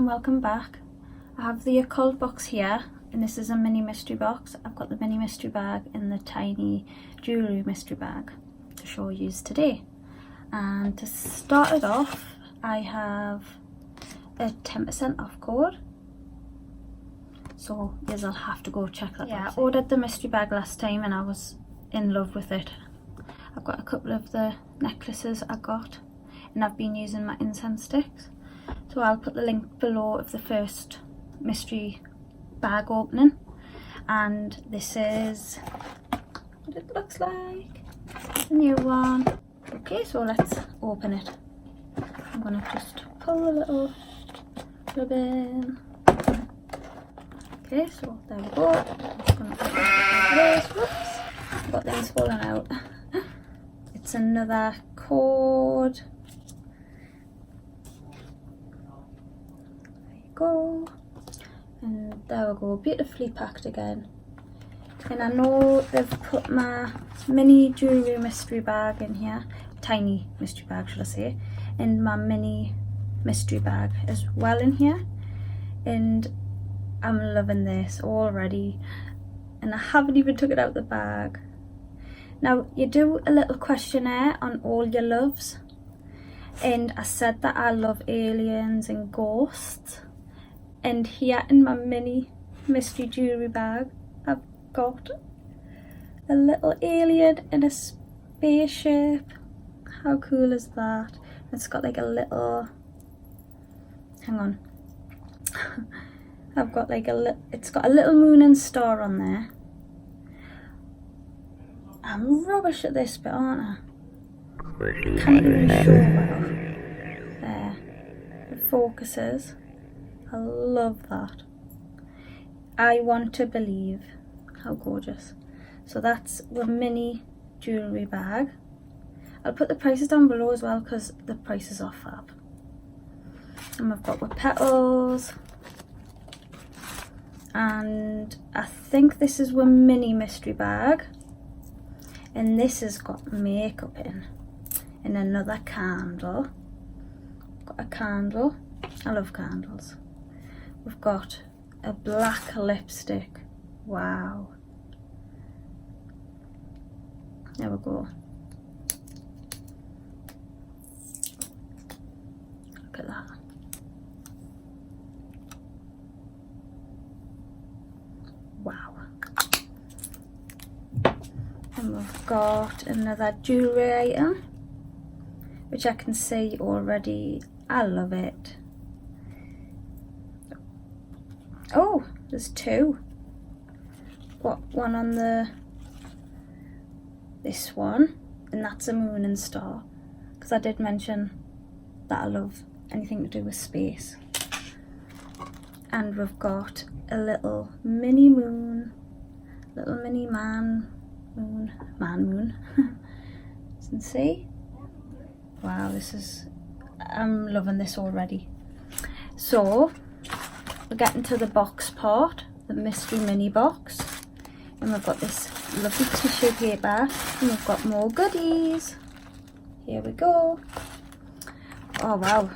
welcome back. I have the Occult box here, and this is a mini mystery box. I've got the mini mystery bag and the tiny jewellery mystery bag to show you today. And to start it off, I have a 10% off code, so yes, I'll have to go check that. Yeah, I ordered the mystery bag last time and I was in love with it. I've got a couple of the necklaces I got, and I've been using my incense sticks. So I'll put the link below of the first mystery bag opening, and this is what it looks like, the new one. Okay, so let's open it. I'm gonna just pull a little ribbon. Okay, so there we go. I'm just gonna open this. Whoops, I've got these falling out. It's another code. Go, and there we go, beautifully packed again. And I know they've put my mini jewellery mystery bag in here, tiny mystery bag should I say, and my mini mystery bag as well in here, and I'm loving this already, and I haven't even took it out the bag. Now you do a little questionnaire on all your loves, and I said that I love aliens and ghosts. And here in my mini mystery jewellery bag, I've got a little alien in a spaceship. How cool is that? It's got like a little, hang on. I've got like it's got a little moon and star on there. I'm rubbish at this bit, aren't I? Can't even show well. There. It focuses. I love that. I want to believe. How gorgeous. So that's the mini jewellery bag. I'll put the prices down below as well because the prices are fab. And we've got with petals. And I think this is a mini mystery bag. And this has got makeup in. And another candle. Got a candle. I love candles. We've got a black lipstick. Wow. There we go. Look at that. Wow. And we've got another jewellery item, which I can see already. I love it. Oh, there's two. Got one on this one, and that's a moon and star, because I did mention that I love anything to do with space. And we've got a little mini moon, little mini man moon. You can see. Wow, I'm loving this already. So we're getting to the box part, the mystery mini box, and we've got this lovely tissue paper, and we've got more goodies. Here we go. Oh wow,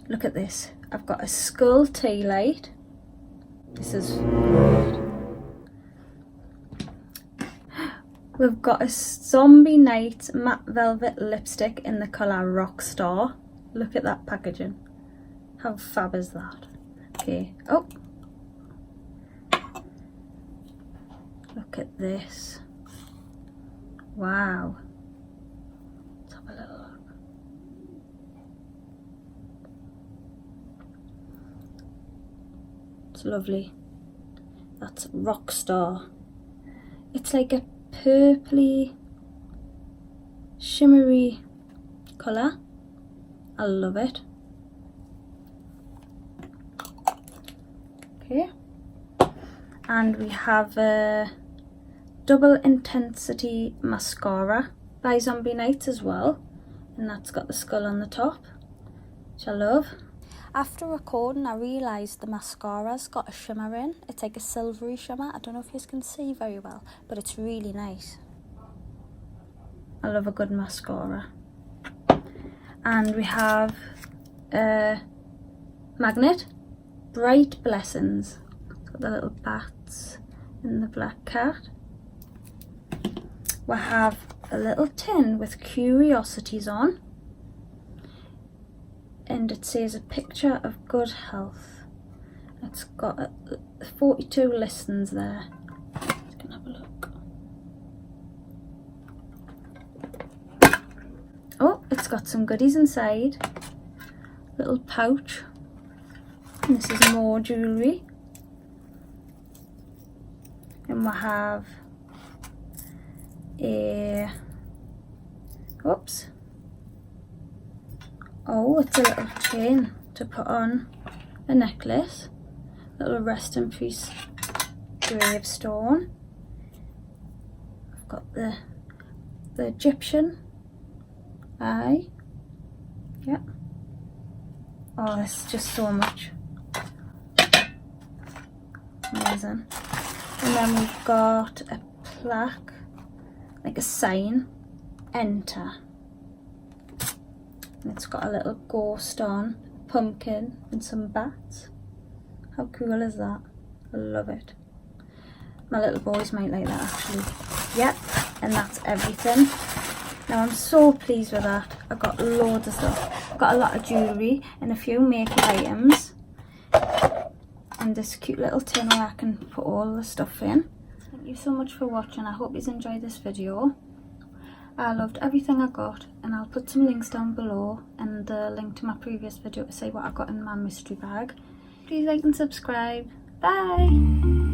look at this. I've got a skull tea light. This is great. We've got a Zombie Night matte velvet lipstick in the colour Rockstar. Look at that packaging. How fab is that? Okay. Oh, look at this. Wow. Let's have a little look. It's lovely. That's Rockstar. It's like a purpley, shimmery colour. I love it. Okay, and we have a double intensity mascara by Zombie Night as well, and that's got the skull on the top, which I love. After recording, I realised the mascara's got a shimmer in. It's like a silvery shimmer. I don't know if you can see very well, but it's really nice. I love a good mascara. And we have a magnet, Bright Blessings. It's got the little bats and the black cat. We have a little tin with curiosities on, and it says a picture of good health. It's got 42 listens there. Just gonna have a look. Oh, it's got some goodies inside. Little pouch. And this is more jewellery. And we have a, oops. Oh, it's a little chain to put on a necklace. Little rest in peace gravestone. I've got the Egyptian eye. Yep. Oh, this is just so much. Amazing. And then we've got a plaque, like a sign, enter. And it's got a little ghost on, pumpkin and some bats. How cool is that? I love it. My little boys might like that actually. Yep, and that's everything. Now I'm so pleased with that. I got loads of stuff. I got a lot of jewellery and a few makeup items. And this cute little tin where I can put all the stuff in. Thank you so much for watching. I hope you enjoyed this video. I loved everything I got, and I'll put some links down below and the link to my previous video to see what I got in my mystery bag. Please like and subscribe. Bye!